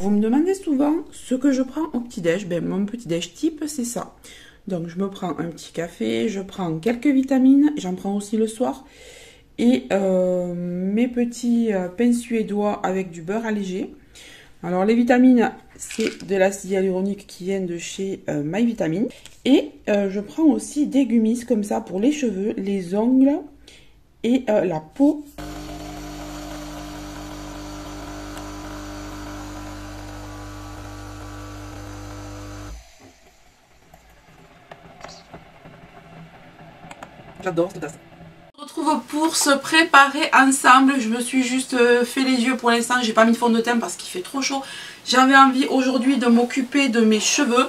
vous me demandez souvent ce que je prends au petit-déj. Ben, mon petit-déj type, c'est ça. Donc, je me prends un petit café, je prends quelques vitamines, j'en prends aussi le soir. Et mes petits pains suédois avec du beurre allégé. Alors, les vitamines, c'est de l'acide hyaluronique qui vient de chez MyVitamine. Et je prends aussi des gummies comme ça pour les cheveux, les ongles et la peau. J'adore cette tasse. On se retrouve pour se préparer ensemble. Je me suis juste fait les yeux pour l'instant. J'ai pas mis de fond de teint parce qu'il fait trop chaud. J'avais envie aujourd'hui de m'occuper de mes cheveux.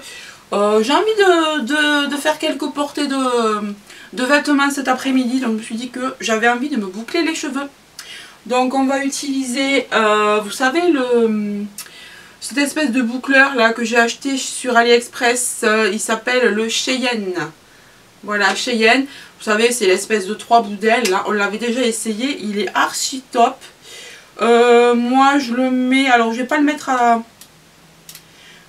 J'ai envie de faire quelques portées de vêtements cet après-midi. Donc je me suis dit que j'avais envie de me boucler les cheveux. Donc on va utiliser, vous savez, cette espèce de boucleur là que j'ai acheté sur AliExpress. Il s'appelle le Cheyenne. Voilà, Cheyenne. Vous savez, c'est l'espèce de 3 bouts d'aile, là. On l'avait déjà essayé. Il est archi top. Moi, je le mets... Alors, je vais pas le mettre à...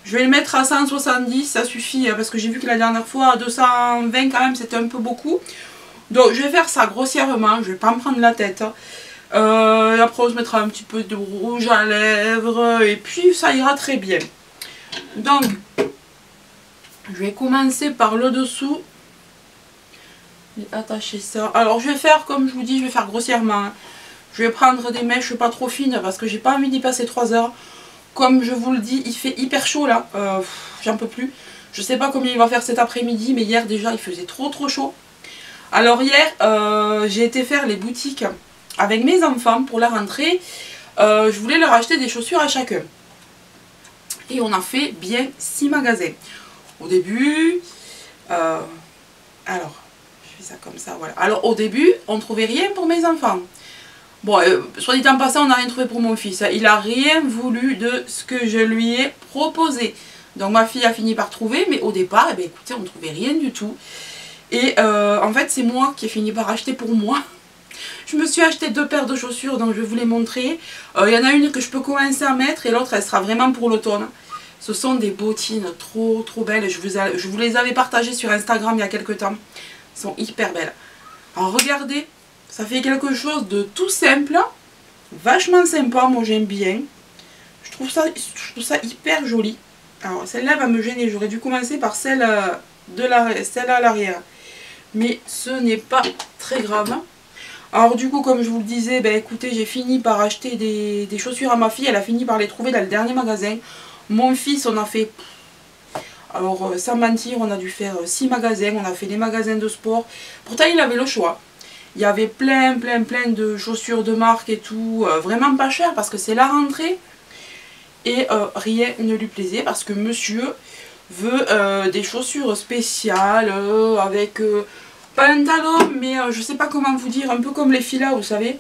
Je vais le mettre à 170. Ça suffit. Parce que j'ai vu que la dernière fois, à 220, quand même, c'était un peu beaucoup. Donc, je vais faire ça grossièrement. Je vais pas me prendre la tête. Et après, on se mettra un petit peu de rouge à lèvres. Et puis, ça ira très bien. Donc, je vais commencer par le dessous. Attacher ça. Alors je vais faire comme je vous dis, je vais faire grossièrement. Je vais prendre des mèches pas trop fines parce que j'ai pas envie d'y passer 3 heures. Comme je vous le dis, il fait hyper chaud là. J'en peux plus. Je sais pas combien il va faire cet après-midi, mais hier déjà il faisait trop chaud. Alors hier j'ai été faire les boutiques avec mes enfants pour la rentrée. Je voulais leur acheter des chaussures à chacun. Et on a fait bien 6 magasins. Au début, alors ça comme ça, voilà. Alors au début, on trouvait rien pour mes enfants. Bon, soit dit en passant, on n'a rien trouvé pour mon fils. Il a rien voulu de ce que je lui ai proposé. Donc ma fille a fini par trouver, mais au départ, eh bien, écoutez, on ne trouvait rien du tout. Et en fait, c'est moi qui ai fini par acheter pour moi. Je me suis acheté 2 paires de chaussures, donc je vais vous les montrer. Il y en a une que je peux commencer à mettre et l'autre, elle sera vraiment pour l'automne. Ce sont des bottines trop belles. Je vous les avais partagées sur Instagram il y a quelques temps. Sont hyper belles. Alors regardez, ça fait quelque chose de tout simple, vachement sympa, moi j'aime bien. Je trouve ça hyper joli. Alors celle-là va me gêner, j'aurais dû commencer par celle à l'arrière. Mais ce n'est pas très grave. Alors du coup, comme je vous le disais, ben écoutez, j'ai fini par acheter des chaussures à ma fille. Elle a fini par les trouver dans le dernier magasin. Mon fils, on a fait... Alors, sans mentir, on a dû faire 6 magasins, on a fait des magasins de sport. Pourtant, il avait le choix. Il y avait plein de chaussures de marque et tout. Vraiment pas cher parce que c'est la rentrée. Et rien ne lui plaisait parce que monsieur veut des chaussures spéciales avec pas un talon, mais je sais pas comment vous dire, un peu comme les filas, vous savez.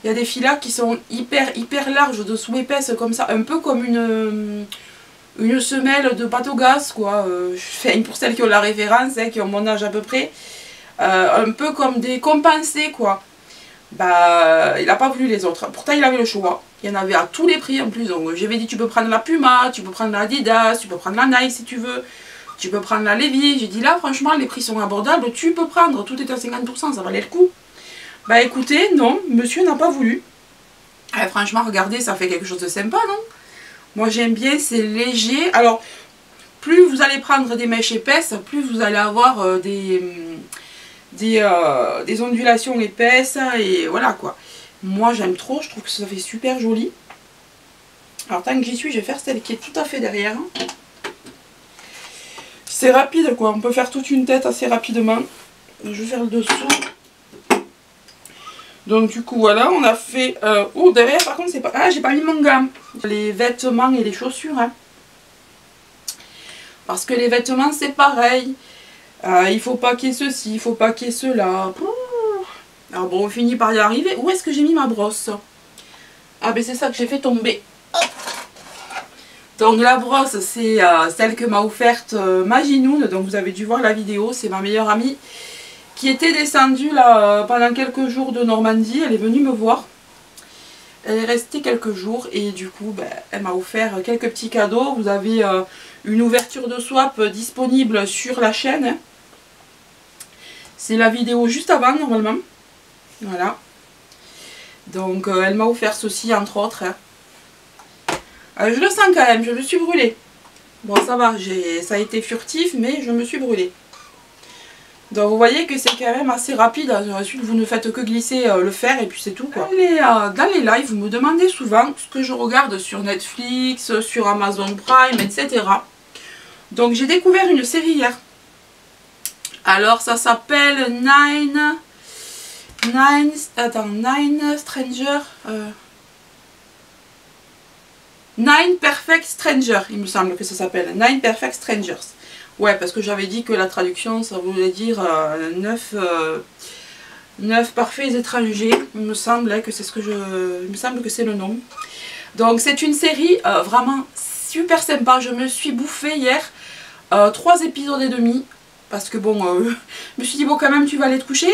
Il y a des filas qui sont hyper larges, dessous épaisses comme ça, un peu comme une semelle de pâte au gaz, quoi. Pour celles qui ont la référence, hein, qui ont mon âge à peu près. Un peu comme des compensés, quoi. Bah, il n'a pas voulu les autres. Pourtant, il avait le choix. Il y en avait à tous les prix en plus. Donc, j'avais dit, tu peux prendre la Puma, tu peux prendre la Adidas, tu peux prendre la Nike si tu veux. Tu peux prendre la Levi's. J'ai dit, là, franchement, les prix sont abordables. Tu peux prendre. Tout est à 50%, ça valait le coup. Bah, écoutez, non, monsieur n'a pas voulu. Franchement, regardez, ça fait quelque chose de sympa, non? Moi j'aime bien, c'est léger. Alors, plus vous allez prendre des mèches épaisses, plus vous allez avoir des ondulations épaisses. Et voilà quoi. Moi j'aime trop, je trouve que ça fait super joli. Alors tant que j'y suis, je vais faire celle qui est tout à fait derrière. C'est rapide quoi, on peut faire toute une tête assez rapidement. Je vais faire le dessous. Donc du coup voilà, on a fait... oh derrière par contre c'est pas... Ah j'ai pas mis mon gant. Les vêtements et les chaussures. Hein. Parce que les vêtements c'est pareil. Il faut pas qu'il y ait ceci, il faut pas qu'il y ait cela. Alors bon on finit par y arriver. Où est-ce que j'ai mis ma brosse? Ah ben c'est ça que j'ai fait tomber. Hop. Donc la brosse c'est celle que m'a offerte Maginoun. Donc vous avez dû voir la vidéo, c'est ma meilleure amie. Qui était descendue là pendant quelques jours de Normandie, elle est venue me voir. Elle est restée quelques jours et du coup, ben, elle m'a offert quelques petits cadeaux. Vous avez une ouverture de swap disponible sur la chaîne. C'est la vidéo juste avant, normalement. Voilà. Donc, elle m'a offert ceci, entre autres. Je le sens quand même, je me suis brûlée. Bon, ça va, ça a été furtif, mais je me suis brûlée. Donc vous voyez que c'est quand même assez rapide. Ensuite vous ne faites que glisser le fer et puis c'est tout quoi. Dans les lives, vous me demandez souvent ce que je regarde sur Netflix, sur Amazon Prime, etc. Donc j'ai découvert une série hier. Alors ça s'appelle Nine Stranger. Nine Perfect Strangers, il me semble que ça s'appelle. Nine Perfect Strangers. Ouais, parce que j'avais dit que la traduction, ça voulait dire 9 parfaits étrangers. Il me semble que c'est il me semble que c'est le nom. Donc c'est une série vraiment super sympa. Je me suis bouffée hier 3 épisodes et demi. Parce que bon, je me suis dit bon quand même tu vas aller te coucher.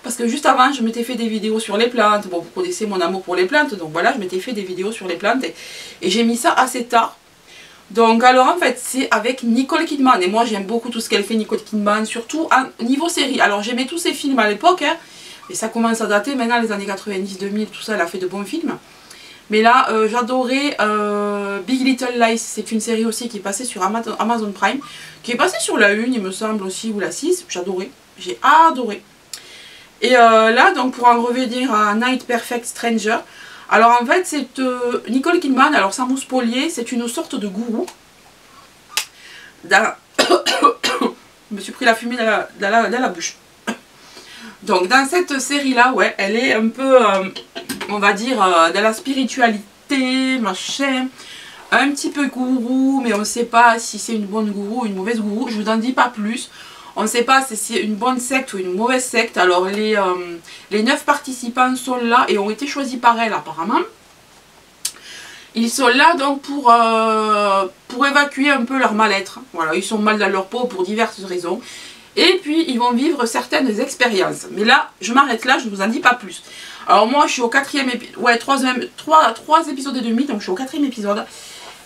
Parce que juste avant je m'étais fait des vidéos sur les plantes. Bon vous connaissez mon amour pour les plantes. Donc voilà, je m'étais fait des vidéos sur les plantes. Et j'ai mis ça assez tard. Donc alors en fait c'est avec Nicole Kidman et moi j'aime beaucoup tout ce qu'elle fait Nicole Kidman, surtout niveau série. Alors j'aimais tous ses films à l'époque hein, et ça commence à dater maintenant les années 90-2000, tout ça elle a fait de bons films. Mais là j'adorais Big Little Lies, c'est une série aussi qui est passée sur Amazon Prime, qui est passée sur la 1 il me semble aussi ou la 6, j'adorais, j'ai adoré. Et là donc pour en revenir à Night Perfect Stranger. Alors en fait c'est Nicole Kidman, alors sans vous spolier, c'est une sorte de gourou. Je me suis pris la fumée dans la bouche. Donc dans cette série là, ouais, elle est un peu, on va dire, dans la spiritualité, machin. Un petit peu gourou, mais on ne sait pas si c'est une bonne gourou ou une mauvaise gourou. Je vous en dis pas plus. On ne sait pas si c'est une bonne secte ou une mauvaise secte. Alors les 9 participants sont là et ont été choisis par elle apparemment. Ils sont là donc pour évacuer un peu leur mal-être. Voilà, ils sont mal dans leur peau pour diverses raisons. Et puis ils vont vivre certaines expériences. Mais là, je m'arrête là, je ne vous en dis pas plus. Alors moi je suis au 4e épisode, ouais 3 épisodes et demi, donc je suis au 4e épisode.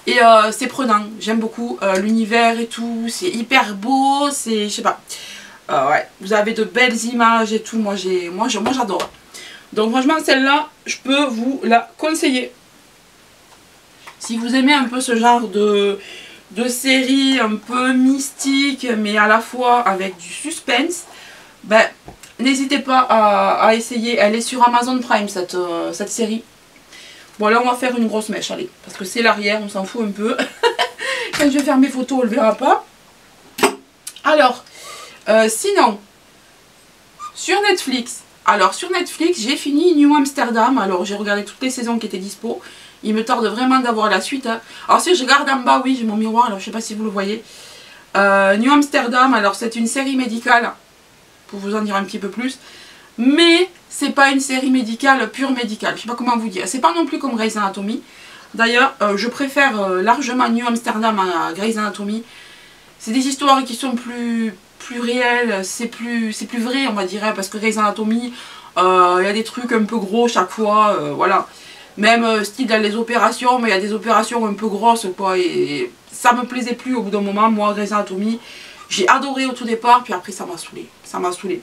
Et c'est prenant, j'aime beaucoup l'univers et tout, c'est hyper beau, c'est, je sais pas, ouais, vous avez de belles images et tout, moi j'adore. Donc franchement celle-là, je peux vous la conseiller. Si vous aimez un peu ce genre de série un peu mystique, mais à la fois avec du suspense, ben n'hésitez pas à essayer, elle est sur Amazon Prime cette série. Bon là on va faire une grosse mèche, allez, parce que c'est l'arrière, on s'en fout un peu. Quand je vais faire mes photos on le verra pas. Alors, sinon, sur Netflix, j'ai fini New Amsterdam, alors j'ai regardé toutes les saisons qui étaient dispo. Il me tarde vraiment d'avoir la suite. Hein. Alors si je regarde en bas, oui j'ai mon miroir, alors je sais pas si vous le voyez. New Amsterdam, alors c'est une série médicale, pour vous en dire un petit peu plus. Mais c'est pas une série médicale, pure médicale, je sais pas comment vous dire. C'est pas non plus comme Grey's Anatomy. D'ailleurs, je préfère largement New Amsterdam à Grey's Anatomy. C'est des histoires qui sont plus réelles, c'est plus vrai on va dire, hein, parce que Grey's Anatomy, il y a des trucs un peu gros chaque fois, voilà. Même style dans les opérations, mais il y a des opérations un peu grosses quoi, et ça me plaisait plus au bout d'un moment. Moi, Grey's Anatomy, j'ai adoré au tout départ, puis après ça m'a saoulé.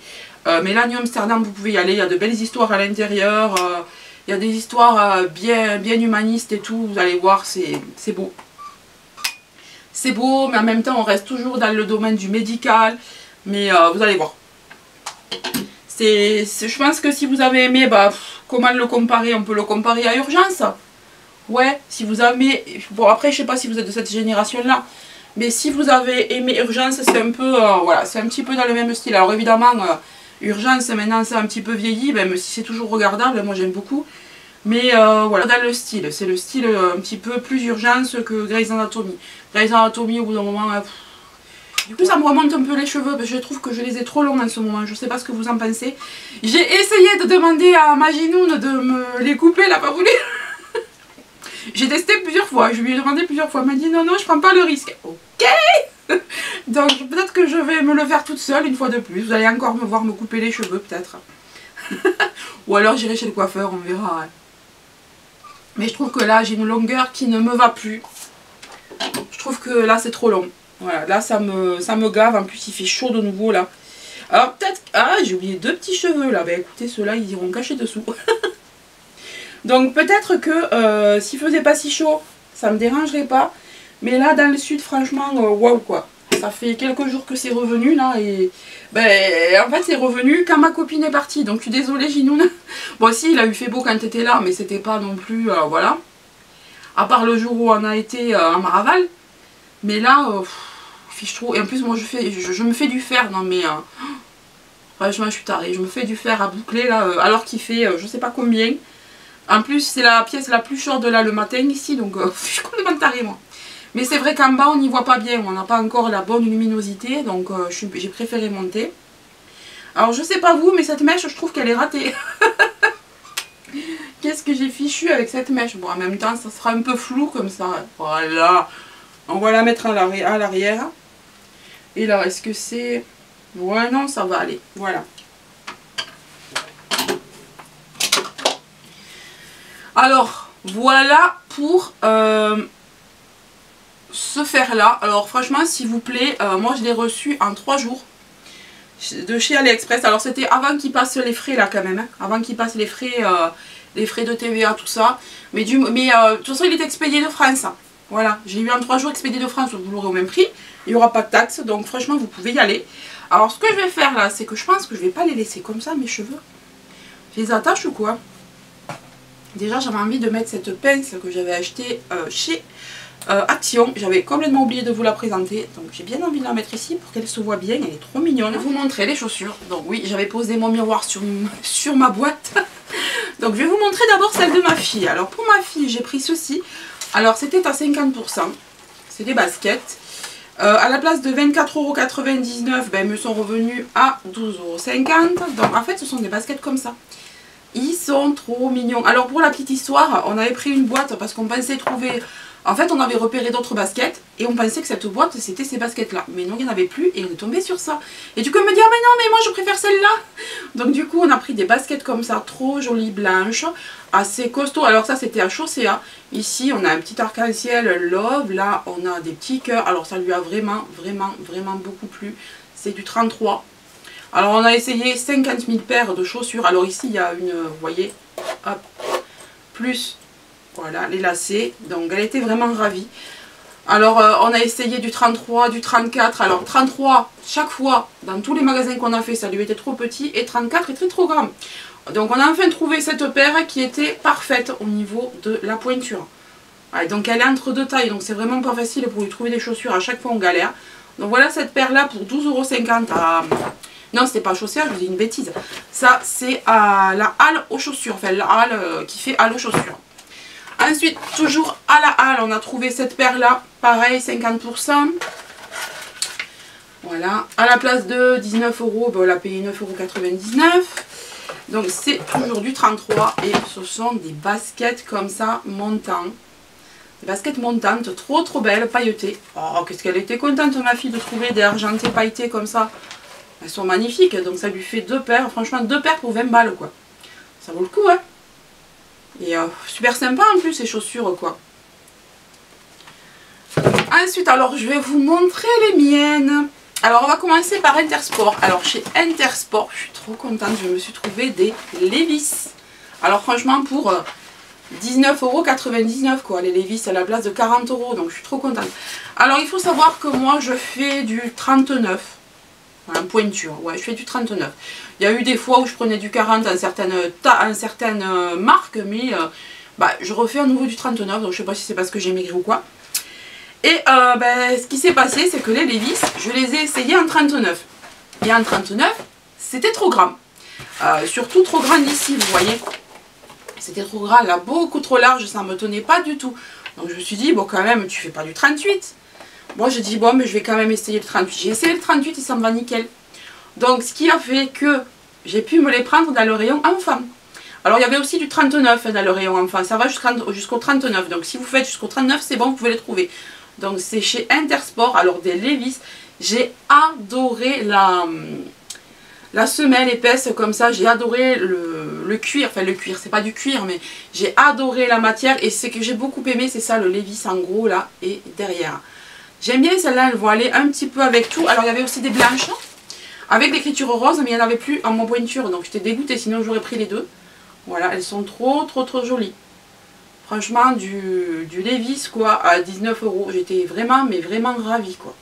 Mais là, New Amsterdam, vous pouvez y aller, il y a de belles histoires à l'intérieur, il y a des histoires bien humanistes et tout, vous allez voir, c'est beau. C'est beau, mais en même temps, on reste toujours dans le domaine du médical, mais vous allez voir. Je pense que si vous avez aimé, bah, comment le comparer? On peut le comparer à Urgence. Ouais, si vous avez... Bon, après, je sais pas si vous êtes de cette génération-là, mais si vous avez aimé Urgence, c'est un peu... voilà, c'est un petit peu dans le même style. Alors évidemment... Urgence, maintenant c'est un petit peu vieilli, même si c'est toujours regardable, moi j'aime beaucoup. Mais voilà, dans le style, c'est le style un petit peu plus Urgence que Grey's Anatomy. Grey's Anatomy, au bout d'un moment, du coup ça me remonte un peu les cheveux, parce que je trouve que je les ai trop longs en ce moment, je sais pas ce que vous en pensez. J'ai essayé de demander à Maginoun de me les couper, elle n'a pas voulu. J'ai testé plusieurs fois, je lui ai demandé plusieurs fois, elle m'a dit non, je prends pas le risque. Ok. Donc peut-être que je vais me le faire toute seule une fois de plus. Vous allez encore me voir me couper les cheveux peut-être. Ou alors j'irai chez le coiffeur, on verra. Mais je trouve que là, j'ai une longueur qui ne me va plus. Je trouve que là, c'est trop long. Voilà, là, ça me gave. En plus, il fait chaud de nouveau, là. Alors, peut-être... Ah, j'ai oublié 2 petits cheveux, là. Ben, écoutez, ceux-là, ils iront cacher dessous. Donc, peut-être que s'il faisait pas si chaud, ça me dérangerait pas. Mais là, dans le sud, franchement, waouh, quoi. Ça fait quelques jours que c'est revenu, là. Et ben, en fait, c'est revenu quand ma copine est partie. Donc, je suis désolée, Ginoune. Bon, si, il a eu fait beau quand tu étais là, mais c'était pas non plus... voilà. À part le jour où on a été à Maraval. Mais là, je trouve... Et en plus, moi, je me fais du fer. Non, mais... franchement, je suis tarée. Je me fais du fer à boucler, là, alors qu'il fait je sais pas combien. En plus, c'est la pièce la plus chaude, là, le matin, ici. Donc, je suis complètement tarée, moi. Mais c'est vrai qu'en bas, on n'y voit pas bien. On n'a pas encore la bonne luminosité. Donc, j'ai préféré monter. Alors, je sais pas vous, mais cette mèche, je trouve qu'elle est ratée. Qu'est-ce que j'ai fichu avec cette mèche? Bon, en même temps, ça sera un peu flou comme ça. Voilà. On va la mettre à l'arrière. Et là, est-ce que c'est... Ouais, non, ça va aller. Voilà. Alors, voilà pour ce fer-là. Alors, franchement, s'il vous plaît, moi, je l'ai reçu en 3 jours. De chez AliExpress. Alors, c'était avant qu'ils passent les frais, là, quand même. Hein. Avant qu'ils passent les frais de TVA, tout ça. Mais de toute façon, il est expédié de France. Hein. Voilà, j'ai eu en 3 jours expédié de France, vous l'aurez au même prix. Il n'y aura pas de taxe, donc franchement, vous pouvez y aller. Alors, ce que je vais faire là, c'est que je pense que je vais pas les laisser comme ça, mes cheveux. Je les attache ou quoi? Déjà, j'avais envie de mettre cette pince que j'avais achetée chez Action. J'avais complètement oublié de vous la présenter. Donc, j'ai bien envie de la mettre ici pour qu'elle se voit bien. Elle est trop mignonne. Je vais vous montrer les chaussures. Donc, oui, j'avais posé mon miroir sur ma boîte. Donc, je vais vous montrer d'abord celle de ma fille. Alors, pour ma fille, j'ai pris ceci. Alors, c'était à 50%. C'est des baskets. À la place de 24,99 €, ben, elles me sont revenus à 12,50 €. Donc, en fait, ce sont des baskets comme ça. Ils sont trop mignons. Alors, pour la petite histoire, on avait pris une boîte parce qu'on pensait trouver... En fait, on avait repéré d'autres baskets et on pensait que cette boîte, c'était ces baskets-là. Mais non, il n'y en avait plus et on est tombé sur ça. Et du coup, elle me dit, ah mais non, mais moi, je préfère celle-là. Donc, du coup, on a pris des baskets comme ça, trop jolies, blanches, assez costauds. Alors, ça, c'était à Chaussea. Ici, on a un petit arc-en-ciel love. Là, on a des petits cœurs. Alors, ça lui a vraiment, vraiment, vraiment beaucoup plu. C'est du 33. Alors, on a essayé 50 000 paires de chaussures. Alors, ici, il y a une, vous voyez, hop, plus... Voilà, les lacets. Donc, elle était vraiment ravie. Alors, on a essayé du 33, du 34. Alors, 33, chaque fois, dans tous les magasins qu'on a fait, ça lui était trop petit. Et 34 était trop grand. Donc, on a enfin trouvé cette paire qui était parfaite au niveau de la pointure. Ouais, donc, elle est entre deux tailles. Donc, c'est vraiment pas facile pour lui trouver des chaussures. À chaque fois, on galère. Donc, voilà cette paire-là pour 12,50 € à... Non, c'était pas à Chaussea, je vous dis une bêtise. Ça, c'est à la halle aux chaussures. Enfin, la halle qui fait halle aux chaussures. Ensuite, toujours à la halle, on a trouvé cette paire-là. Pareil, 50%. Voilà. À la place de 19 €, ben, on l'a payé 9,99 €. Donc, c'est toujours du 33. Et ce sont des baskets comme ça, montantes. Des baskets montantes, trop trop belles, pailletées. Oh, qu'est-ce qu'elle était contente, ma fille, de trouver des argentés pailletés comme ça. Elles sont magnifiques. Donc, ça lui fait 2 paires. Franchement, 2 paires pour 20 balles, quoi. Ça vaut le coup, hein. Et super sympa en plus ces chaussures quoi. Ensuite alors je vais vous montrer les miennes. Alors on va commencer par Intersport. Alors chez Intersport je suis trop contente, je me suis trouvé des Levi's. Alors franchement pour 19,99 € quoi, les Levi's à la place de 40 €, donc je suis trop contente. Alors il faut savoir que moi je fais du 39. Voilà, pointure, ouais, je fais du 39. Il y a eu des fois où je prenais du 40 en certaines marques, mais bah, je refais à nouveau du 39, donc je sais pas si c'est parce que j'ai maigri ou quoi. Et ce qui s'est passé, c'est que les Levi's, je les ai essayés en 39. Et en 39, c'était trop grand. Surtout trop grand ici, vous voyez. C'était trop grand, là, beaucoup trop large, ça ne me tenait pas du tout. Donc je me suis dit, bon quand même, tu fais pas du 38. Bon, j'ai dit, bon, mais je vais quand même essayer le 38. J'ai essayé le 38 et ça me va nickel. Donc, ce qui a fait que j'ai pu me les prendre dans le rayon enfant. Alors, il y avait aussi du 39 dans le rayon enfant. Ça va jusqu'au 39. Donc, si vous faites jusqu'au 39, c'est bon, vous pouvez les trouver. Donc, c'est chez Intersport. Alors, des Levi's. J'ai adoré la semelle épaisse comme ça. J'ai adoré le cuir, enfin le cuir, c'est pas du cuir, mais j'ai adoré la matière et ce que j'ai beaucoup aimé, c'est ça, le Levi's en gros là et derrière. J'aime bien celle-là, elle va aller un petit peu avec tout. Alors il y avait aussi des blanches avec l'écriture rose, mais il n'y en avait plus en mon pointure, donc j'étais dégoûtée, sinon j'aurais pris les deux. Voilà, elles sont trop jolies. Franchement, du Levi's quoi, à 19 €, j'étais vraiment, mais vraiment ravie quoi.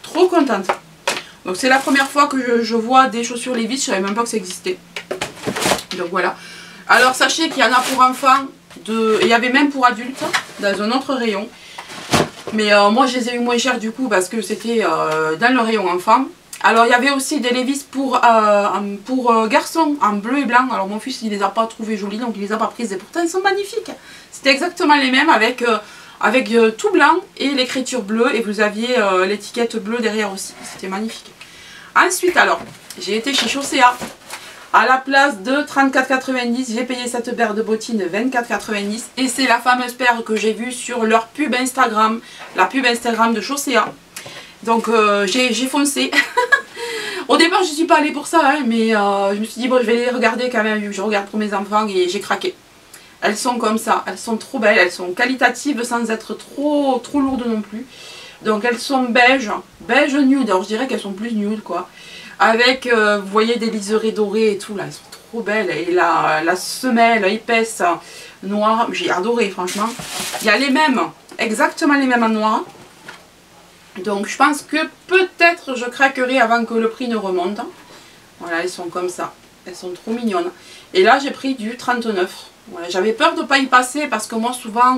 Trop contente. Donc c'est la première fois que je vois des chaussures Levi's, je savais même pas que ça existait. Donc voilà. Alors sachez qu'il y en a pour enfants, il y avait même pour adultes, dans un autre rayon. Mais moi je les ai eu moins cher du coup parce que c'était dans le rayon enfant. Alors il y avait aussi des Levi's pour garçons en bleu et blanc. Alors mon fils il les a pas trouvés jolis donc il les a pas prises et pourtant ils sont magnifiques. C'était exactement les mêmes avec tout blanc et l'écriture bleue et vous aviez l'étiquette bleue derrière aussi. C'était magnifique. Ensuite alors j'ai été chez Chaussea. À la place de 34,90 j'ai payé cette paire de bottines 24,90 et c'est la fameuse paire que j'ai vue sur leur pub Instagram, la pub Instagram de Chaussea. Donc j'ai foncé. Au départ je ne suis pas allée pour ça hein, mais je me suis dit bon je vais les regarder quand même vu que je regarde pour mes enfants et j'ai craqué. Elles sont comme ça, elles sont trop belles, elles sont qualitatives sans être trop lourdes non plus. Donc elles sont beige nude, alors je dirais qu'elles sont plus nude quoi. Avec, vous voyez des liserés dorés et tout là, elles sont trop belles. Et la semelle épaisse noire, j'ai adoré franchement. Il y a les mêmes, exactement les mêmes en noir. Donc je pense que peut-être je craquerai avant que le prix ne remonte. Voilà, elles sont comme ça, elles sont trop mignonnes. Et là j'ai pris du 39. Voilà, j'avais peur de ne pas y passer parce que moi souvent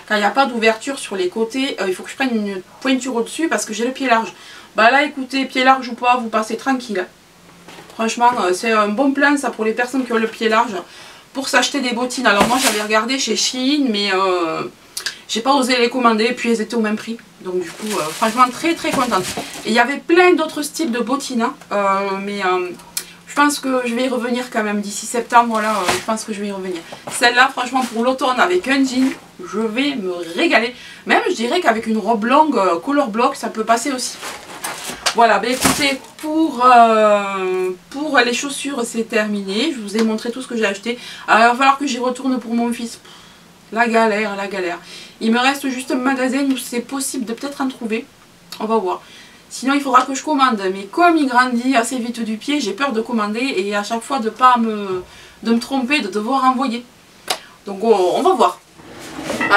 quand il n'y a pas d'ouverture sur les côtés, il faut que je prenne une pointure au-dessus parce que j'ai le pied large. Bah là écoutez, pied large ou pas, vous passez tranquille. Franchement c'est un bon plan ça pour les personnes qui ont le pied large pour s'acheter des bottines. Alors moi j'avais regardé chez Shein mais j'ai pas osé les commander et puis elles étaient au même prix. Donc du coup franchement très contente. Et il y avait plein d'autres styles de bottines hein, mais je pense que je vais y revenir quand même d'ici septembre. Voilà, je pense que je vais y revenir. Celle-là franchement pour l'automne avec un jean, je vais me régaler. Même je dirais qu'avec une robe longue color block ça peut passer aussi. Voilà, ben écoutez, pour les chaussures c'est terminé. Je vous ai montré tout ce que j'ai acheté. Alors il va falloir que j'y retourne pour mon fils. La galère, la galère. Il me reste juste un magasin où c'est possible de peut-être en trouver. On va voir. Sinon il faudra que je commande. Mais comme il grandit assez vite du pied, j'ai peur de commander et à chaque fois de me tromper, de devoir envoyer. Donc on va voir.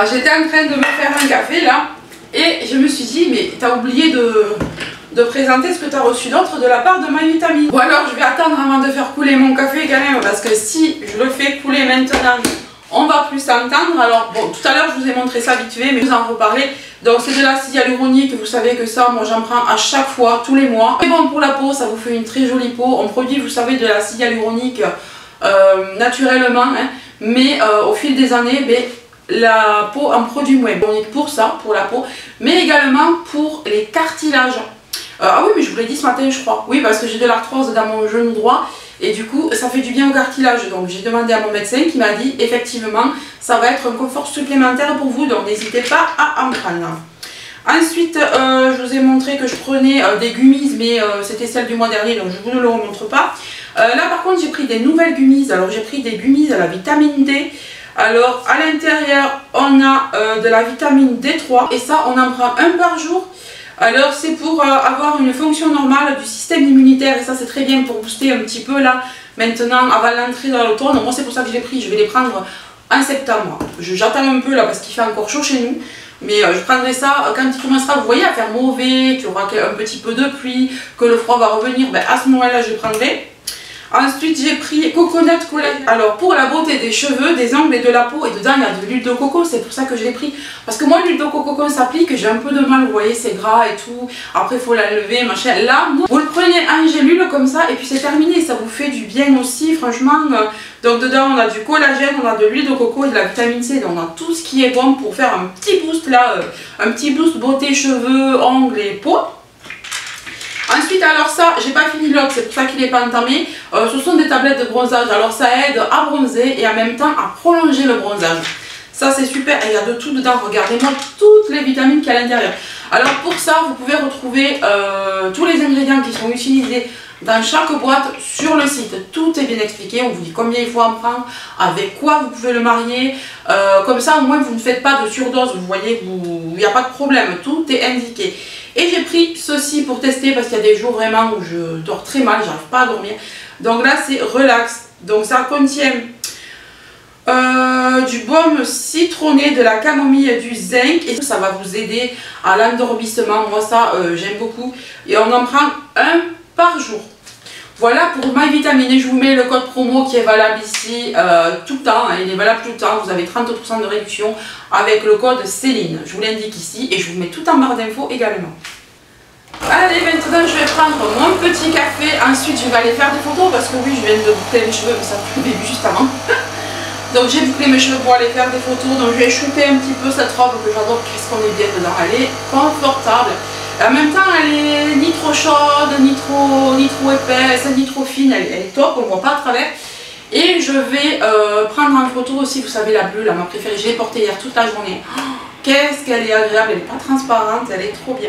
J'étais en train de me faire un café là. Et je me suis dit, mais t'as oublié de présenter ce que tu as reçu d'autre de la part de My Vitamine. Ou alors je vais attendre avant de faire couler mon café quand même, parce que si je le fais couler maintenant, on va plus s'entendre. Alors bon, tout à l'heure je vous ai montré ça vite fait, mais je vous en reparler. Donc c'est de l'acide hyaluronique, vous savez que ça, moi j'en prends à chaque fois, tous les mois. C'est bon pour la peau, ça vous fait une très jolie peau. On produit, vous savez, de l'acide hyaluronique naturellement, hein, mais au fil des années, la peau en produit moins. Bon, on est pour ça, pour la peau, mais également pour les cartilages. Ah oui, mais je vous l'ai dit ce matin, je crois. Oui, parce que j'ai de l'arthrose dans mon genou droit et du coup, ça fait du bien au cartilage. Donc, j'ai demandé à mon médecin qui m'a dit, effectivement, ça va être un confort supplémentaire pour vous. Donc, n'hésitez pas à en prendre. Ensuite, je vous ai montré que je prenais des gummies, mais c'était celle du mois dernier, donc je vous ne le remontre pas. Là, par contre, j'ai pris des nouvelles gummies. Alors, j'ai pris des gummies à la vitamine D. Alors, à l'intérieur, on a de la vitamine D3 et ça, on en prend un par jour. Alors c'est pour avoir une fonction normale du système immunitaire et ça c'est très bien pour booster un petit peu là maintenant avant l'entrée dans l'automne. Moi c'est pour ça que je l'ai pris, je vais les prendre en septembre. J'attends un peu là parce qu'il fait encore chaud chez nous, mais je prendrai ça quand il commencera, vous voyez, à faire mauvais, qu'il y aura un petit peu de pluie, que le froid va revenir, à ce moment là je le prendrai. Ensuite j'ai pris Coconut Collagène. Alors pour la beauté des cheveux, des ongles et de la peau, et dedans il y a de l'huile de coco, c'est pour ça que je l'ai pris. Parce que moi l'huile de coco quand ça s'applique, j'ai un peu de mal, vous voyez c'est gras et tout, après il faut la lever, machin. Là, vous le prenez en gélule comme ça et puis c'est terminé, ça vous fait du bien aussi franchement. Donc dedans on a du collagène, on a de l'huile de coco et de la vitamine C, donc on a tout ce qui est bon pour faire un petit boost là, un petit boost beauté, cheveux, ongles et peau. Ensuite, alors ça, j'ai pas fini l'autre, c'est pour ça qu'il n'est pas entamé. Ce sont des tablettes de bronzage. Alors ça aide à bronzer et en même temps à prolonger le bronzage. Ça c'est super et il y a de tout dedans. Regardez-moi toutes les vitamines qu'il y a à l'intérieur. Alors pour ça, vous pouvez retrouver tous les ingrédients qui sont utilisés dans chaque boîte sur le site. Tout est bien expliqué, on vous dit combien il faut en prendre, avec quoi vous pouvez le marier. Comme ça, au moins, vous ne faites pas de surdose. Vous voyez, il n'y a pas de problème, tout est indiqué. Et j'ai pris ceci pour tester parce qu'il y a des jours vraiment où je dors très mal, j'arrive pas à dormir. Donc là, c'est relax. Donc ça contient du baume citronné, de la camomille, du zinc, et ça va vous aider à l'endormissement. Moi ça j'aime beaucoup, et on en prend un par jour. Voilà pour My Vitamine. Je vous mets le code promo qui est valable ici tout le temps, hein, il est valable tout le temps. Vous avez 30% de réduction avec le code Céline, je vous l'indique ici, et je vous mets tout en barre d'infos également. Allez, maintenant je vais prendre mon petit café, ensuite je vais aller faire des photos parce que oui, je viens de boucler mes cheveux, mais ça fait le début juste avant. Donc j'ai bouclé mes cheveux pour aller faire des photos, donc je vais shooter un petit peu cette robe que j'adore. Qu'est-ce qu'on est bien dedans, elle est confortable. En même temps, elle est ni trop chaude, ni trop épaisse, ni trop fine, elle est top, on ne voit pas à travers. Et je vais prendre en photo aussi, vous savez, la bleue, là, ma préférée, je l'ai portée hier toute la journée. Oh, qu'est-ce qu'elle est agréable, elle n'est pas transparente, elle est trop bien.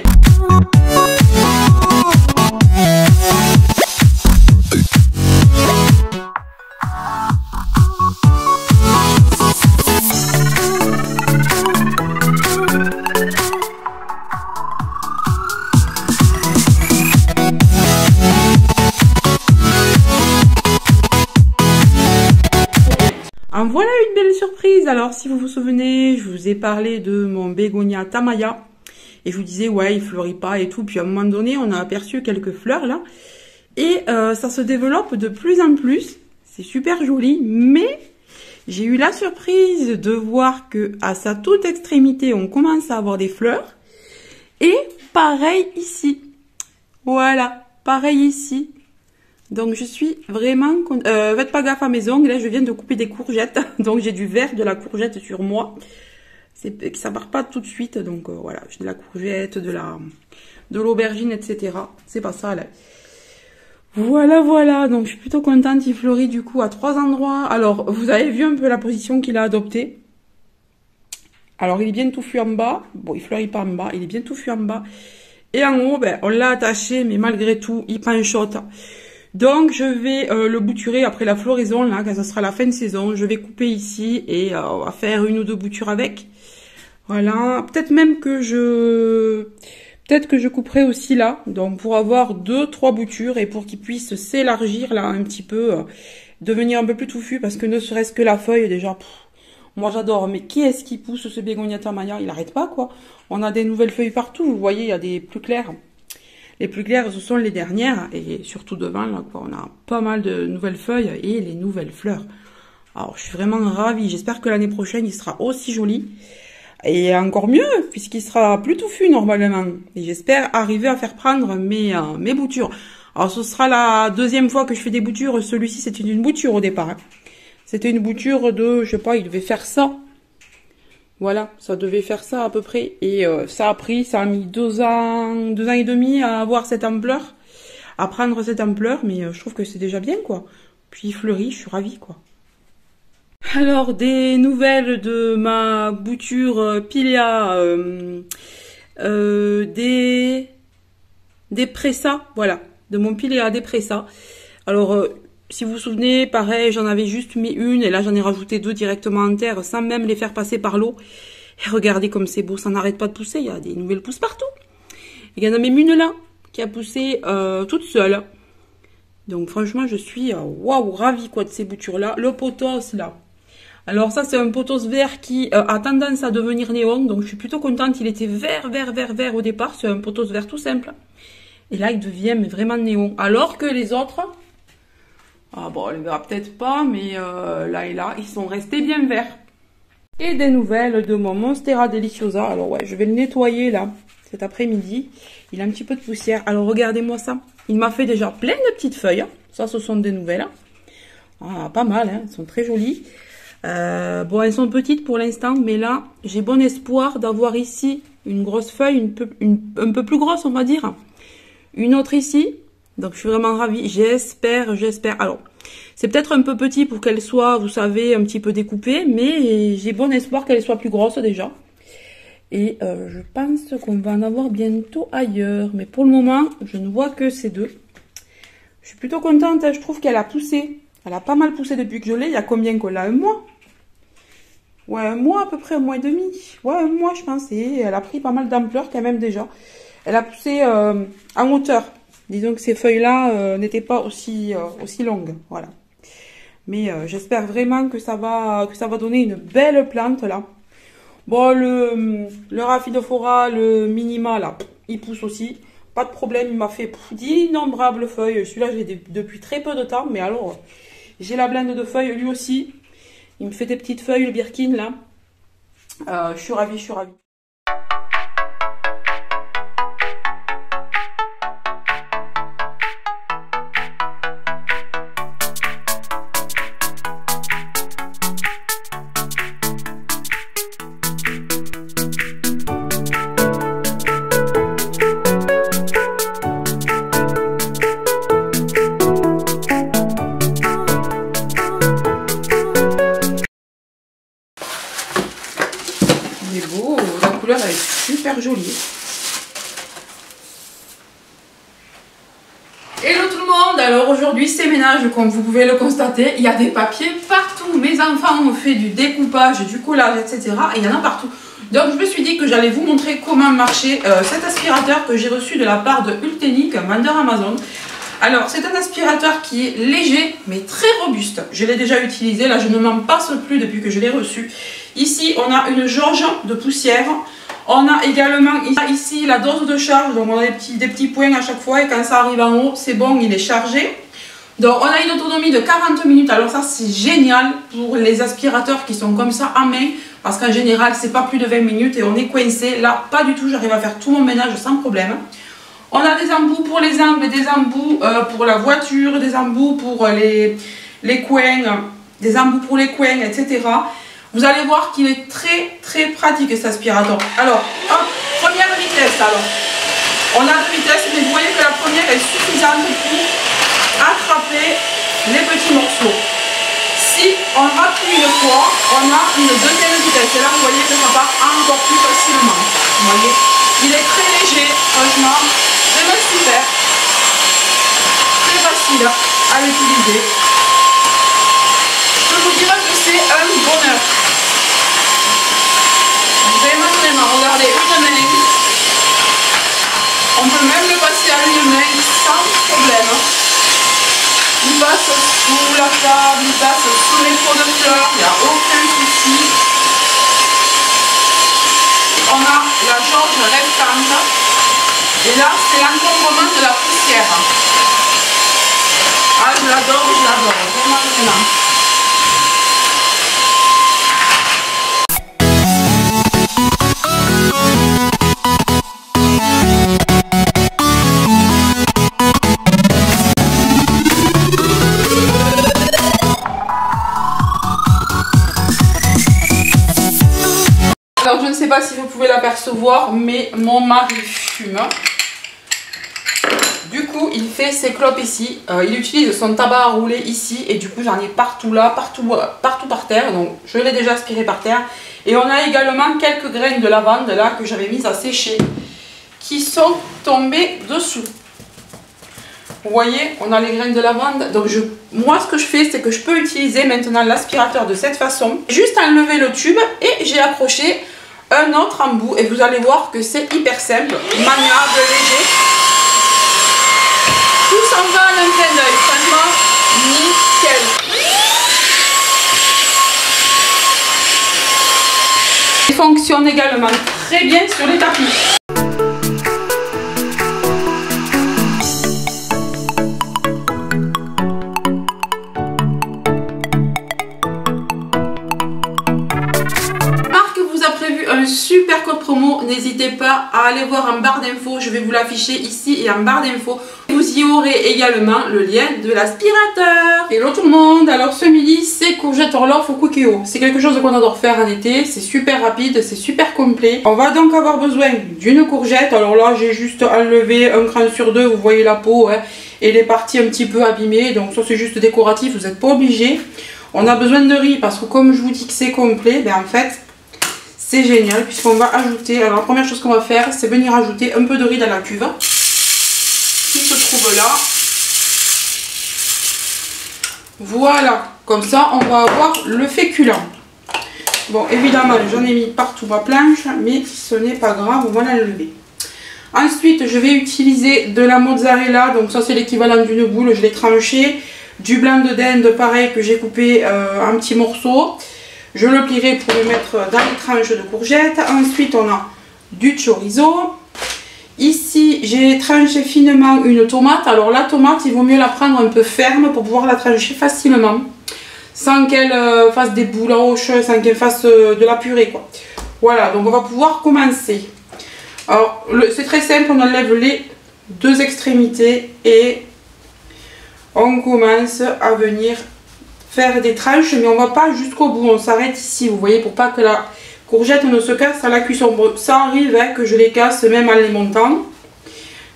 En voilà une belle surprise. Alors si vous vous souvenez, je vous ai parlé de mon bégonia Tamaya et je vous disais ouais, il fleurit pas et tout, puis à un moment donné on a aperçu quelques fleurs là et ça se développe de plus en plus, c'est super joli, mais j'ai eu la surprise de voir que à sa toute extrémité on commence à avoir des fleurs, et pareil ici, voilà, pareil ici. Donc je suis vraiment... faites pas gaffe à mes ongles, là je viens de couper des courgettes, donc j'ai du vert de la courgette sur moi. Ça part pas tout de suite, donc voilà, j'ai de la courgette, de l'aubergine, etc. C'est pas ça là. Voilà, voilà, donc je suis plutôt contente, il fleurit du coup à 3 endroits. Alors, vous avez vu un peu la position qu'il a adoptée. Alors, il est bien touffu en bas. Bon, il fleurit pas en bas, il est bien touffu en bas. Et en haut, ben, on l'a attaché, mais malgré tout, il panchote. Donc, je vais le bouturer après la floraison, là, quand ça sera la fin de saison. Je vais couper ici et on va faire 1 ou 2 boutures avec. Voilà, peut-être même que je couperai aussi là, donc pour avoir 2-3 boutures et pour qu'il puisse s'élargir là un petit peu, devenir un peu plus touffu, parce que ne serait-ce que la feuille déjà, moi j'adore, mais qui est-ce qui pousse ce bégonia Tamaya? Il n'arrête pas quoi. On a des nouvelles feuilles partout, vous voyez, il y a des plus claires. Les plus claires, ce sont les dernières, et surtout devant, là, quoi, on a pas mal de nouvelles feuilles et les nouvelles fleurs. Alors, je suis vraiment ravie. J'espère que l'année prochaine, il sera aussi joli. Et encore mieux, puisqu'il sera plus touffu, normalement. Et j'espère arriver à faire prendre mes boutures. Alors, ce sera la 2e fois que je fais des boutures. Celui-ci, c'était une bouture au départ. Hein. C'était une bouture de, je sais pas, il devait faire ça. Voilà, ça devait faire ça à peu près. Et ça a mis 2 ans et demi à avoir cette ampleur, à prendre cette ampleur, mais je trouve que c'est déjà bien, quoi. Puis il fleurit, je suis ravie, quoi. Alors, des nouvelles de ma bouture Pilea, des pressas, voilà, de mon Pilea des pressas. Alors, si vous vous souvenez, pareil, j'en avais juste mis une, et là j'en ai rajouté 2 directement en terre, sans même les faire passer par l'eau. Et regardez comme c'est beau, ça n'arrête pas de pousser, il y a des nouvelles pousses partout. Il y en a même une là, qui a poussé toute seule. Donc franchement, je suis waouh, ravie quoi de ces boutures-là. Le pothos là. Alors ça, c'est un pothos vert qui a tendance à devenir néon, donc je suis plutôt contente. Il était vert au départ, c'est un pothos vert tout simple. Et là, il devient vraiment néon. Alors que les autres... Ah bon, on les verra peut-être pas, mais là et là, ils sont restés bien verts. Et des nouvelles de mon Monstera Deliciosa. Alors ouais, je vais le nettoyer là, cet après-midi. Il a un petit peu de poussière. Alors regardez-moi ça. Il m'a fait déjà plein de petites feuilles. Ça, ce sont des nouvelles. Ah, pas mal, hein. Elles sont très jolies. Bon, elles sont petites pour l'instant, mais là, j'ai bon espoir d'avoir ici une grosse feuille, un peu plus grosse, on va dire. Une autre ici. Donc, je suis vraiment ravie. J'espère. Alors, c'est peut-être un peu petit pour qu'elle soit, vous savez, un petit peu découpée, mais j'ai bon espoir qu'elle soit plus grosse déjà. Et je pense qu'on va en avoir bientôt ailleurs. Mais pour le moment, je ne vois que ces 2. Je Je suis plutôt contente, hein. Je trouve qu'elle a poussé. Elle a pas mal poussé depuis que je l'ai. Il y a combien qu'on l'a? Un mois? Ouais, un mois à peu près, un mois et demi. Ouais, un mois je pense. Et elle a pris pas mal d'ampleur quand même déjà. Elle a poussé en hauteur. Disons que ces feuilles-là n'étaient pas aussi longues. Voilà. Mais j'espère vraiment que ça va donner une belle plante là. Bon, le Rhaphidophora, le Minima là, il pousse aussi. Pas de problème, il m'a fait d'innombrables feuilles. Celui-là, j'ai depuis très peu de temps. Mais alors, j'ai la blinde de feuilles, lui aussi. Il me fait des petites feuilles, le Birkin, là. Je suis ravie, je suis ravie. Il est beau, la couleur elle est super jolie. Hello tout le monde, alors aujourd'hui c'est ménage comme vous pouvez le constater, il y a des papiers partout, mes enfants ont fait du découpage, du collage etc. et il y en a partout. Donc je me suis dit que j'allais vous montrer comment marchait cet aspirateur que j'ai reçu de la part de Ultenic, un vendeur Amazon. Alors c'est un aspirateur qui est léger mais très robuste. Je l'ai déjà utilisé, là je ne m'en passe plus depuis que je l'ai reçu. Ici on a une jauge de poussière. On a également ici la dose de charge, donc on a des petits points à chaque fois et quand ça arrive en haut c'est bon, il est chargé. Donc on a une autonomie de 40 minutes, alors ça c'est génial pour les aspirateurs qui sont comme ça à main. Parce qu'en général c'est pas plus de 20 minutes et on est coincé. Là pas du tout, j'arrive à faire tout mon ménage sans problème. On a des embouts pour les angles, des embouts pour la voiture, des embouts pour les coins, des embouts pour les coins, etc. Vous allez voir qu'il est très pratique cet aspirateur. Alors, hop, première vitesse alors. On a deux vitesses, mais vous voyez que la première est suffisante pour attraper les petits morceaux. Si on appuie une fois, on a une deuxième vitesse. Et là, vous voyez que ça part encore plus facilement. Vous voyez, il est très léger, franchement. Vraiment super, très facile à utiliser. Je peux vous dire que c'est un bonheur. Vraiment, regardez, une main. On peut même le passer à une main sans problème. Il passe sous la table, il passe sous les pots de fleurs, il n'y a aucun souci. On a la jauge restante. Et là, c'est l'encombrement de la poussière. Ah, je l'adore, vraiment, vraiment. Alors, je ne sais pas si vous pouvez l'apercevoir, mais mon mari fume. Du coup, il fait ses clopes ici, il utilise son tabac à rouler ici et du coup j'en ai partout là, partout par terre, donc je l'ai déjà aspiré par terre. Et on a également quelques graines de lavande là que j'avais mises à sécher qui sont tombées dessous. Vous voyez, on a les graines de lavande, donc moi ce que je fais c'est que je peux utiliser maintenant l'aspirateur de cette façon. Juste enlever le tube et j'ai accroché un autre embout et vous allez voir que c'est hyper simple, maniable, léger. Tout s'en va en un clin d'œil, franchement, nickel. Il fonctionne également très bien sur les tapis. Un super code promo, n'hésitez pas à aller voir en barre d'infos, je vais vous l'afficher ici et en barre d'infos. Vous y aurez également le lien de l'aspirateur. Hello tout le monde, alors ce midi c'est courgette Orloff au cookéo. C'est quelque chose qu'on adore faire en été, c'est super rapide, c'est super complet. On va donc avoir besoin d'une courgette, alors là j'ai juste enlevé un cran sur deux, vous voyez la peau hein, et les parties un petit peu abîmées, donc ça c'est juste décoratif, vous n'êtes pas obligé. On a besoin de riz parce que comme je vous dis que c'est complet, ben en fait c'est génial puisqu'on va ajouter, alors la première chose qu'on va faire c'est venir ajouter un peu de riz dans la cuve qui se trouve là. Voilà, comme ça on va avoir le féculent. Bon, évidemment, j'en ai mis partout ma planche, mais ce n'est pas grave, on va l'enlever. Ensuite, je vais utiliser de la mozzarella, donc ça c'est l'équivalent d'une boule, je l'ai tranché. Du blanc de dinde, pareil, que j'ai coupé en petits morceaux. Je le plierai pour le mettre dans les tranches de courgettes. Ensuite, on a du chorizo. Ici, j'ai tranché finement une tomate. Alors la tomate, il vaut mieux la prendre un peu ferme pour pouvoir la trancher facilement. Sans qu'elle fasse des bouloches, sans qu'elle fasse de la purée, quoi. Voilà, donc on va pouvoir commencer. Alors, c'est très simple, on enlève les deux extrémités et on commence à venir faire des tranches, mais on ne va pas jusqu'au bout, on s'arrête ici, vous voyez, pour pas que la courgette ne se casse à la cuisson. Bon, ça arrive hein, que je les casse même en les montant,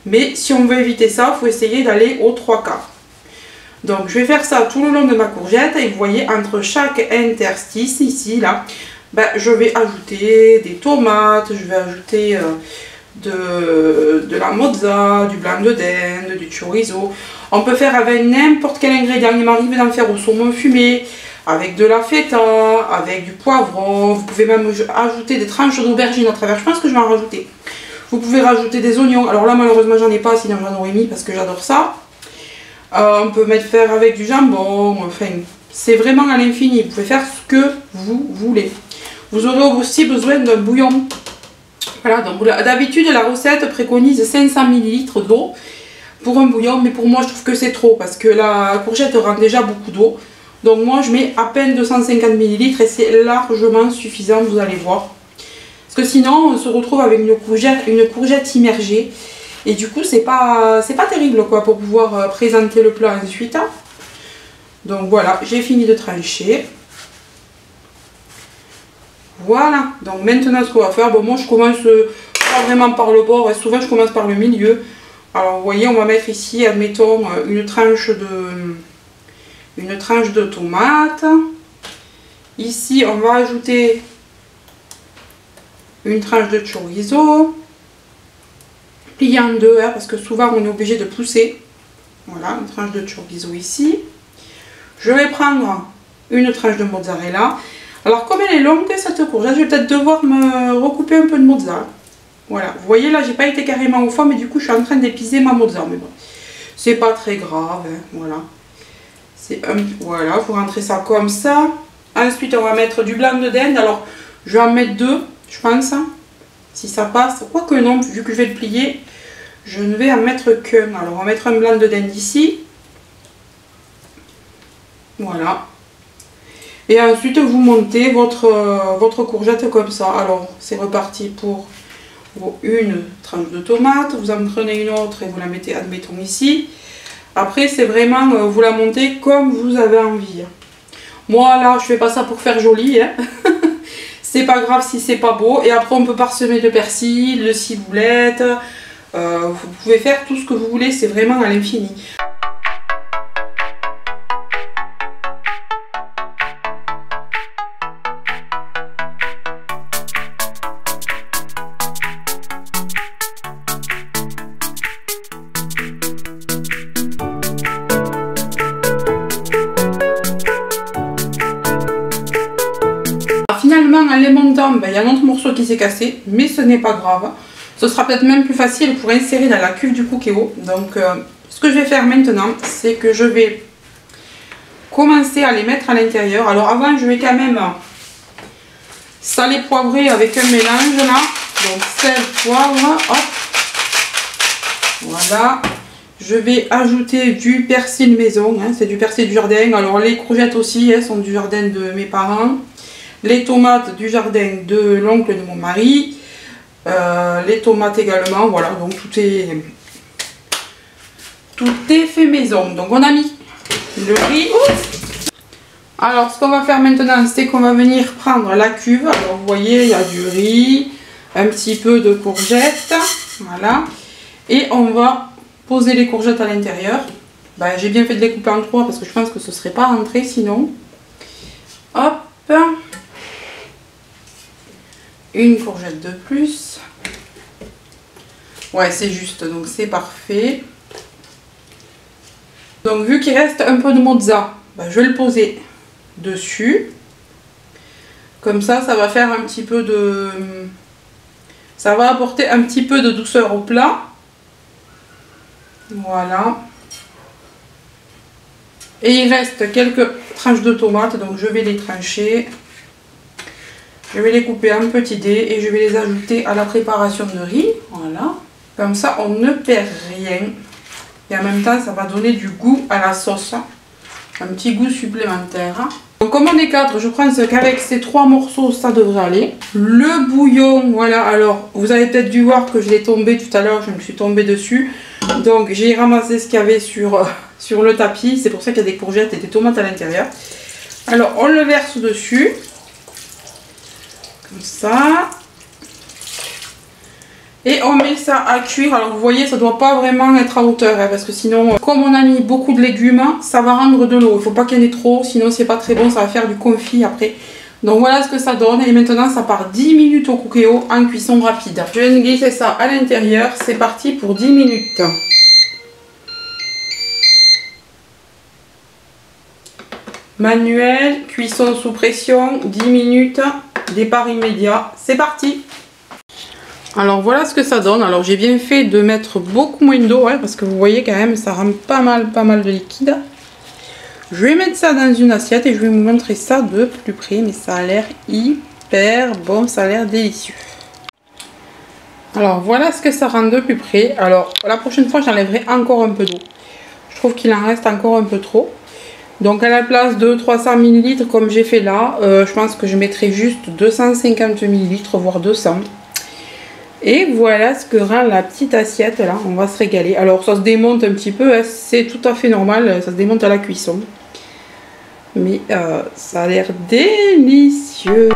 mais si on veut éviter ça, il faut essayer d'aller aux 3/4. Donc je vais faire ça tout le long de ma courgette et vous voyez, entre chaque interstice ici, là, ben, je vais ajouter des tomates, je vais ajouter de la mozza, du blanc de dinde, du chorizo. On peut faire avec n'importe quel ingrédient, il m'arrive d'en faire au saumon fumé, avec de la feta, avec du poivron. Vous pouvez même ajouter des tranches d'aubergine à travers, je pense que je vais en rajouter. Vous pouvez rajouter des oignons, alors là malheureusement j'en ai pas, sinon j'en aurais mis parce que j'adore ça. On peut faire avec du jambon, enfin c'est vraiment à l'infini, vous pouvez faire ce que vous voulez. Vous aurez aussi besoin d'un bouillon. Voilà, donc d'habitude la recette préconise 500 ml d'eau pour un bouillon, mais pour moi je trouve que c'est trop parce que la courgette rend déjà beaucoup d'eau. Donc moi je mets à peine 250 ml et c'est largement suffisant, vous allez voir. Parce que sinon on se retrouve avec une courgette immergée et du coup c'est pas terrible quoi pour pouvoir présenter le plat ensuite. Donc voilà, j'ai fini de trancher. Voilà, donc maintenant ce qu'on va faire, bon moi je commence pas vraiment par le bord, et souvent je commence par le milieu. Alors vous voyez, on va mettre ici, admettons, une tranche de tomate. Ici on va ajouter une tranche de chorizo, pliée en deux, hein, parce que souvent on est obligé de pousser. Voilà, une tranche de chorizo ici. Je vais prendre une tranche de mozzarella. Alors comme elle est longue cette courgette, je vais peut-être devoir me recouper un peu de mozza. Voilà, vous voyez là j'ai pas été carrément au fond, mais du coup je suis en train d'épicer ma mozza. Mais bon, c'est pas très grave, hein, voilà. Voilà, vous rentrez ça comme ça. Ensuite on va mettre du blanc de dinde. Alors je vais en mettre deux, je pense, hein, si ça passe. Quoique non, vu que je vais le plier, je ne vais en mettre qu'un. Alors on va mettre un blanc de dinde ici. Voilà. Et ensuite vous montez votre courgette comme ça. Alors c'est reparti pour une tranche de tomate, vous en prenez une autre et vous la mettez admettons ici. Après c'est vraiment vous la montez comme vous avez envie. Moi là je fais pas ça pour faire joli hein. C'est pas grave si c'est pas beau. Et après on peut parsemer de persil, de ciboulette, vous pouvez faire tout ce que vous voulez, c'est vraiment à l'infini. Finalement en les montant, il y a un autre morceau qui s'est cassé, mais ce n'est pas grave. Ce sera peut-être même plus facile pour insérer dans la cuve du Cookéo. Donc ce que je vais faire maintenant, c'est que je vais commencer à les mettre à l'intérieur. Alors avant je vais quand même saler poivrer avec un mélange là. Donc sel, poivre, hop. Voilà. Je vais ajouter du persil maison, hein, c'est du persil du jardin. Alors les courgettes aussi hein, sont du jardin de mes parents. Les tomates du jardin de l'oncle de mon mari. Les tomates également. Voilà, donc tout est fait maison. Donc on a mis le riz. Alors ce qu'on va faire maintenant, c'est qu'on va venir prendre la cuve. Alors vous voyez, il y a du riz, un petit peu de courgettes. Voilà. Et on va poser les courgettes à l'intérieur. Ben, j'ai bien fait de les couper en trois parce que je pense que ce ne serait pas rentré sinon. Hop. Une courgette de plus. Ouais, c'est juste, donc c'est parfait. Donc vu qu'il reste un peu de mozza, je vais le poser dessus. Comme ça va faire un petit peu de... Ça va apporter un petit peu de douceur au plat. Voilà. Et il reste quelques tranches de tomates, donc je vais les trancher. Je vais les couper en petits dés et je vais les ajouter à la préparation de riz. Voilà. Comme ça, on ne perd rien. Et en même temps, ça va donner du goût à la sauce. Un petit goût supplémentaire. Donc comme on est 4, je pense qu'avec ces 3 morceaux, ça devrait aller. Le bouillon, voilà. Alors, vous avez peut-être dû voir que je l'ai tombé tout à l'heure. Je me suis tombée dessus. Donc, j'ai ramassé ce qu'il y avait sur le tapis. C'est pour ça qu'il y a des courgettes et des tomates à l'intérieur. Alors, on le verse dessus. Comme ça. Et on met ça à cuire. Alors vous voyez, ça ne doit pas vraiment être à hauteur, hein, parce que sinon, comme on a mis beaucoup de légumes, ça va rendre de l'eau. Il ne faut pas qu'il y en ait trop, sinon c'est pas très bon, ça va faire du confit après. Donc voilà ce que ça donne. Et maintenant, ça part 10 minutes au Cookéo en cuisson rapide. Je viens de glisser ça à l'intérieur. C'est parti pour 10 minutes. Manuel, cuisson sous pression, 10 minutes, départ immédiat. C'est parti! Alors voilà ce que ça donne. Alors j'ai bien fait de mettre beaucoup moins d'eau, hein, parce que vous voyez quand même ça rend pas mal de liquide. Je vais mettre ça dans une assiette et je vais vous montrer ça de plus près, mais ça a l'air hyper bon, ça a l'air délicieux. Alors voilà ce que ça rend de plus près. Alors la prochaine fois j'enlèverai encore un peu d'eau. Je trouve qu'il en reste encore un peu trop. Donc à la place de 300 ml comme j'ai fait là, je pense que je mettrai juste 250 ml voire 200. Et voilà ce que rend la petite assiette là, on va se régaler. Alors ça se démonte un petit peu, hein, c'est tout à fait normal, ça se démonte à la cuisson. Mais ça a l'air délicieux.